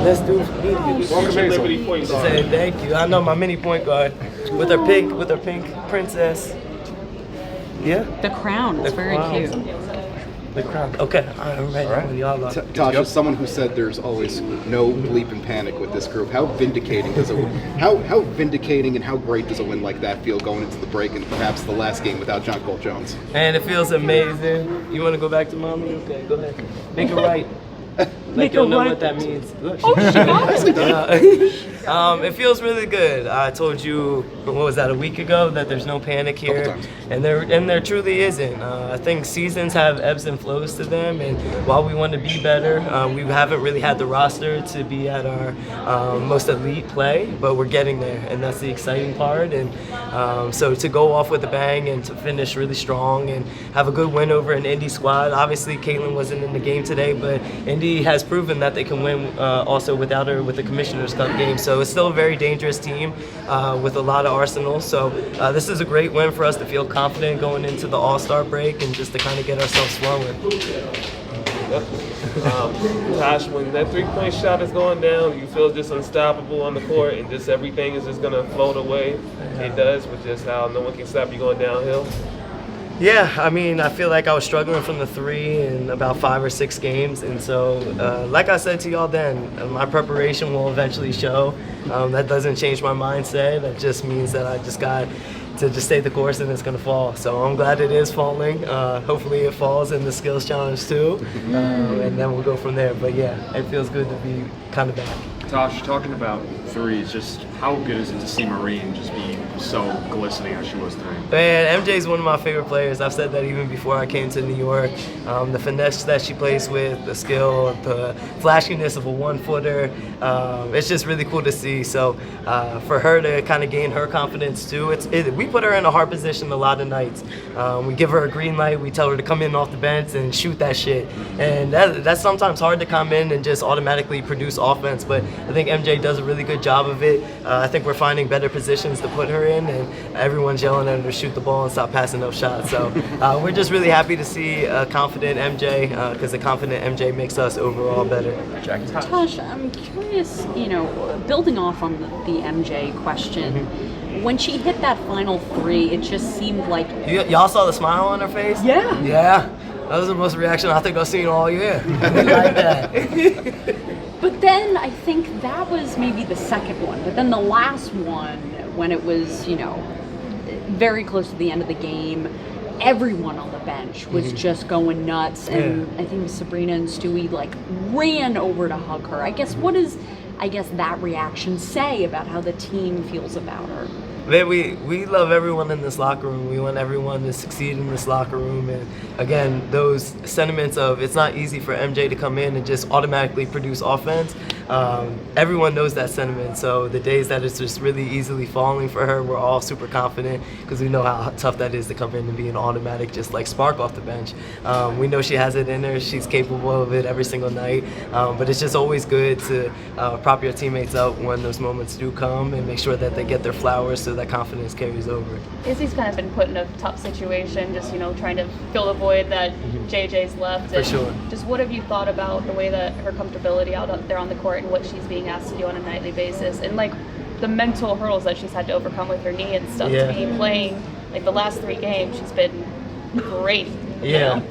Let's do it. Welcome, Liberty point guard. Say thank you. I know my mini point guard with her pink princess. Yeah. The crown. It's very cute. The crown. Okay, I'm ready. All right. When y'all are. Tasha, someone who said there's always no bleep and panic with this group. How vindicating does how vindicating and how great does a win like that feel going into the break and perhaps the last game without John Cole Jones? And it feels amazing. You want to go back to mommy? Okay, go ahead. Make it right. Like you'll know what that means. Look. Oh, she got it. It feels really good. I told you, what was that, a week ago, that there's no panic here, and there truly isn't. I think seasons have ebbs and flows to them, and while we want to be better, we haven't really had the roster to be at our most elite play, but we're getting there, and that's the exciting part. And so to go off with a bang and to finish really strong and have a good win over an Indy squad. Obviously, Caitlin wasn't in the game today, but Indy has proven that they can win also without her with the Commissioner's Cup game. So it's still a very dangerous team with a lot of arsenal. So this is a great win for us to feel confident going into the All-Star break and just to kind of get ourselves flowing. Tosh, when that three-point shot is going down, you feel just unstoppable on the court and just everything is just going to float away. It does, with just how no one can stop you going downhill. Yeah, I mean, I feel like I was struggling from the three in about 5 or 6 games. And so, like I said to y'all then, my preparation will eventually show. That doesn't change my mindset. That just means that I just got to just stay the course and it's going to fall. So I'm glad it is falling. Hopefully it falls in the skills challenge too. And then we'll go from there. But yeah, it feels good to be kind of back. Tosh, talking about threes, just how good is it to see Marine just be so glistening as she was tonight? Man, MJ is one of my favorite players. I've said that even before I came to New York. The finesse that she plays with, the skill, the flashiness of a one-footer, it's just really cool to see. So for her to kind of gain her confidence too, we put her in a hard position a lot of nights. We give her a green light, we tell her to come in off the bench and shoot that shit. And that's sometimes hard to come in and just automatically produce offense, but I think MJ does a really good job of it. I think we're finding better positions to put her in, and everyone's yelling at her to shoot the ball and stop passing up shots. So we're just really happy to see a confident MJ, because a confident MJ makes us overall better. Tosh, I'm curious, building off on the MJ question, when she hit that final three, it just seemed like... Y'all saw the smile on her face? Yeah. Yeah. That was the most reaction I think I've seen all year. We like that. But then I think that was maybe the second one. But then the last one, when it was, very close to the end of the game, everyone on the bench was just going nuts. And I think Sabrina and Stewie ran over to hug her. What does that reaction say about how the team feels about her? Man, we love everyone in this locker room. We want everyone to succeed in this locker room. And again, those sentiments of it's not easy for MJ to come in and just automatically produce offense. Everyone knows that sentiment. So the days that it's just really easily falling for her, we're all super confident because we know how tough that is to come in and be an automatic just spark off the bench. We know she has it in her. She's capable of it every single night. But it's just always good to prop your teammates up when those moments do come and make sure that they get their flowers so that confidence carries over. Izzy's kind of been put in a tough situation, just trying to fill the void that JJ's left. For sure. Just what have you thought about the way that her comfortability out there on the court and what she's being asked to do on a nightly basis, and the mental hurdles that she's had to overcome with her knee and stuff to be playing the last 3 games? She's been great. Yeah.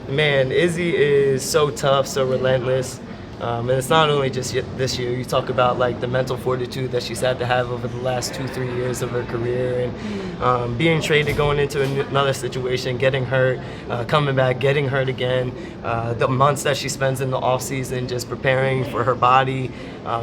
Man, Izzy is so tough, so relentless. And it's not only just this year. You talk about the mental fortitude that she's had to have over the last 2-3 years of her career, and being traded, going into another situation, getting hurt, coming back, getting hurt again. The months that she spends in the off season just preparing for her body,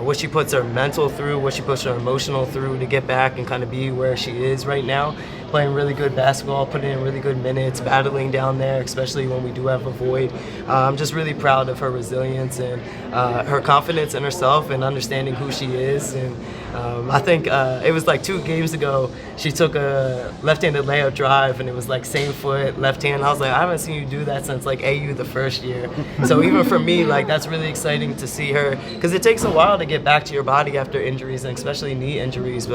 what she puts her mental through, what she puts her emotional through to get back and kind of be where she is right now. Playing really good basketball, putting in really good minutes, battling down there, especially when we do have a void. I'm just really proud of her resilience and her confidence in herself and understanding who she is. And I think it was 2 games ago, she took a left-handed layup drive and it was same foot, left hand. I was I haven't seen you do that since AU the first year. So even for me, that's really exciting to see her, because it takes a while to get back to your body after injuries, and especially knee injuries.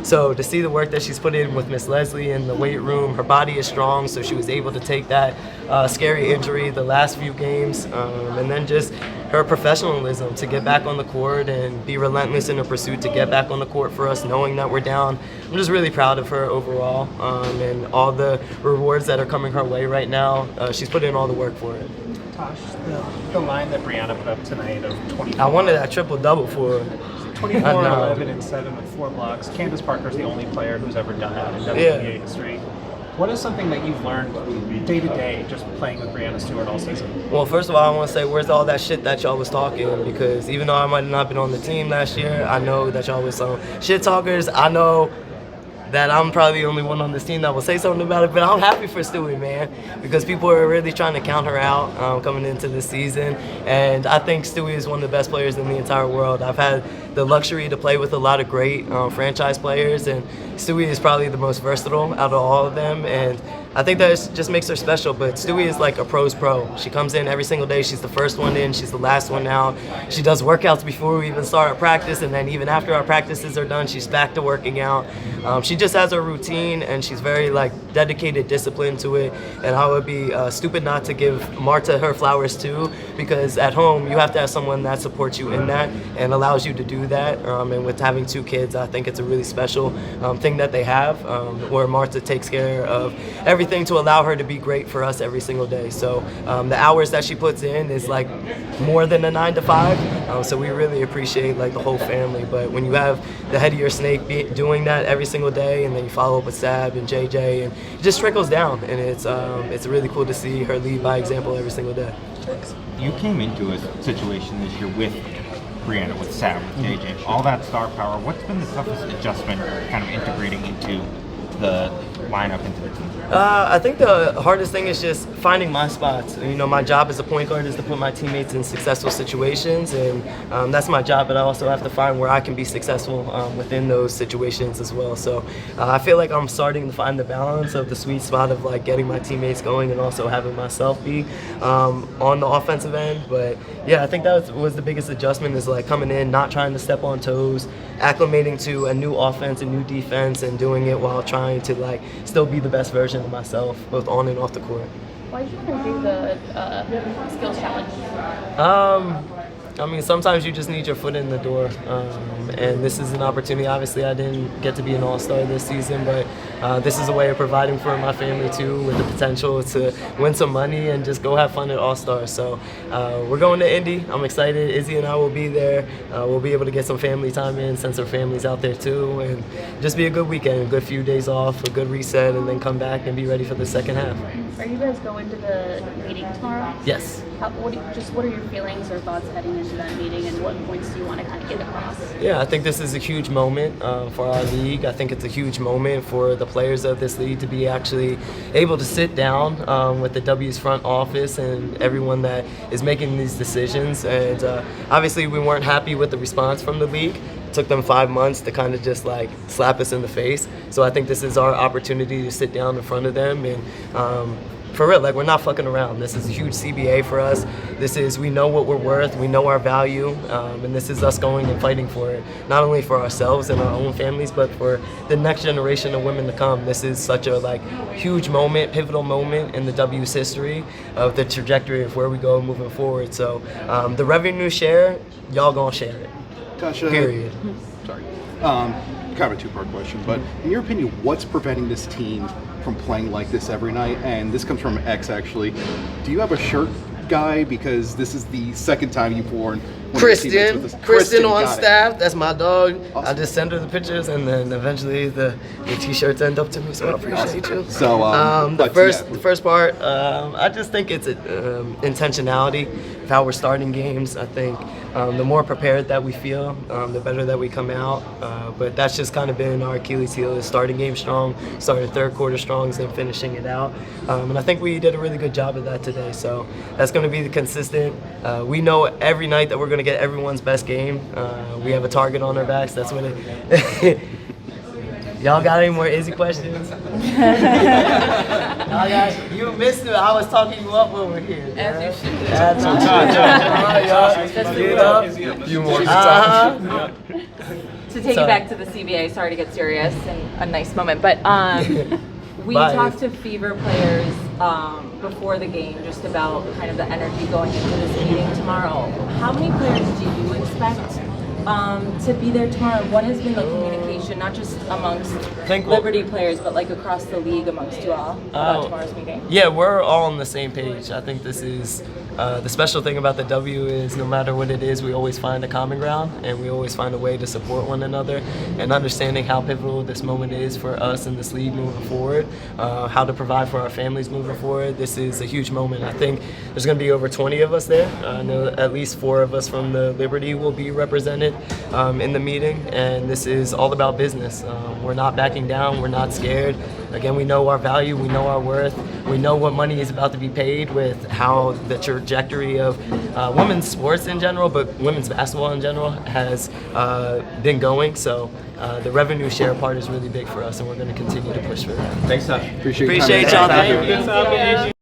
So to see the work that she's put in with Miss Leslie obviously in the weight room. Her body is strong, so she was able to take that scary injury the last few games, and then just her professionalism to get back on the court and be relentless in her pursuit to get back on the court for us, knowing that we're down. I'm just really proud of her overall, and all the rewards that are coming her way right now. She's put in all the work for it. Tosh, the line that Brianna put up tonight of 24. I wanted that triple-double for her. 24, 11, and 7 with 4 blocks. Candace Parker's the only player who's ever done that in WNBA history. What is something that you've learned day to day just playing with Brianna Stewart all season? Well, first of all, I want to say, where's all that shit that y'all was talking? Because even though I might have not been on the team last year, I know that y'all was some shit talkers. I know that I'm probably the only one on this team that will say something about it, but I'm happy for Stewie, man, because people are really trying to count her out coming into this season, and I think Stewie is one of the best players in the entire world. I've had the luxury to play with a lot of great franchise players, and Stewie is probably the most versatile out of all of them, and I think that just makes her special. But Stewie is like a pro's pro. She comes in every single day. She's the first one in. She's the last one out. She does workouts before we even start our practice, and then even after our practices are done, she's back to working out. She just has her routine, and she's very dedicated, disciplined to it. And I would be stupid not to give Marta her flowers too, because at home you have to have someone that supports you in that and allows you to do that. And with having 2 kids, I think it's a really special thing that they have, where Marta takes care of everything to allow her to be great for us every single day. So the hours that she puts in is more than a 9 to 5. So we really appreciate the whole family. But when you have the head of your snake doing that every single day, and then you follow up with Sab and JJ, and it just trickles down, and it's really cool to see her lead by example every single day. You came into a situation this year with Brianna, with Sab, with JJ, all that star power. What's been the toughest adjustment kind of integrating into the lineup, into the team? I think the hardest thing is just finding my spots. My job as a point guard is to put my teammates in successful situations, and that's my job, but I also have to find where I can be successful within those situations as well. So I feel like I'm starting to find the balance of the sweet spot of getting my teammates going and also having myself be on the offensive end. But yeah, I think that was the biggest adjustment, is coming in, not trying to step on toes, acclimating to a new offense, a new defense, and doing it while trying to still be the best version of myself, both on and off the court. Why did you want to do the skills challenge? Sometimes you just need your foot in the door, and this is an opportunity. Obviously, I didn't get to be an all-star this season, but this is a way of providing for my family too, with the potential to win some money and just go have fun at All-Stars. So we're going to Indy. I'm excited. Izzy and I will be there. We'll be able to get some family time in, since our family's out there too, and just be a good weekend, a good few days off, a good reset, and then come back and be ready for the second half. Are you guys going to the meeting tomorrow? Yes. What are your feelings or thoughts heading into that meeting, and what points do you want to kind of get across? Yeah, I think this is a huge moment for our league. I think it's a huge moment for the players of this league to be actually able to sit down with the W's front office and everyone that is making these decisions. And obviously we weren't happy with the response from the league. It took them 5 months to kind of just slap us in the face. So I think this is our opportunity to sit down in front of them and for real, we're not fucking around. This is a huge CBA for us. We know what we're worth, we know our value, and this is us going and fighting for it. Not only for ourselves and our own families, but for the next generation of women to come. This is such a huge moment, pivotal moment in the W's history of the trajectory of where we go moving forward. So the revenue share, y'all gonna share it. Tasha, period. Sorry. Kind of a 2-part question, but in your opinion, what's preventing this team from playing like this every night? And this comes from X, actually. Do you have a shirt guy? Because this is the second time you've worn Kristen on staff. That's my dog. Awesome. I just send her the pictures, and then eventually the t-shirts end up to me. So I appreciate you. So the first part, I just think it's intentionality of how we're starting games. I think the more prepared that we feel, the better that we come out. But that's just kind of been our Achilles heel, is starting game strong, starting third quarter strong, then finishing it out. And I think we did a really good job of that today. So that's going to be the consistent. We know every night that we're going to get everyone's best game. We have a target on our backs. That's what it. Y'all got any more Izzy questions? You missed it. I was talking you up over here. As you should. You more time. To take it back to the CBA, sorry to get serious and a nice moment, but We Bye. talked to Fever players before the game just about kind of the energy going into this meeting tomorrow. How many players do you expect to be there tomorrow? What has been the communication, not just amongst Liberty players, but like across the league amongst you all about tomorrow's meeting? Yeah, we're all on the same page. I think this is the special thing about the W is no matter what it is, we always find a common ground and we always find a way to support one another, and understanding how pivotal this moment is for us in this league moving forward, how to provide for our families moving forward. This is a huge moment. I think there's going to be over 20 of us there. I know at least 4 of us from the Liberty will be represented in the meeting, and this is all about business. We're not backing down. We're not scared. Again, we know our value. We know our worth. We know what money is about to be paid with how the trajectory of women's sports in general, but women's basketball in general has been going. So the revenue share part is really big for us, and we're going to continue to push for that. Thanks, Natasha. Appreciate Appreciate y'all. Thank you. Thank you.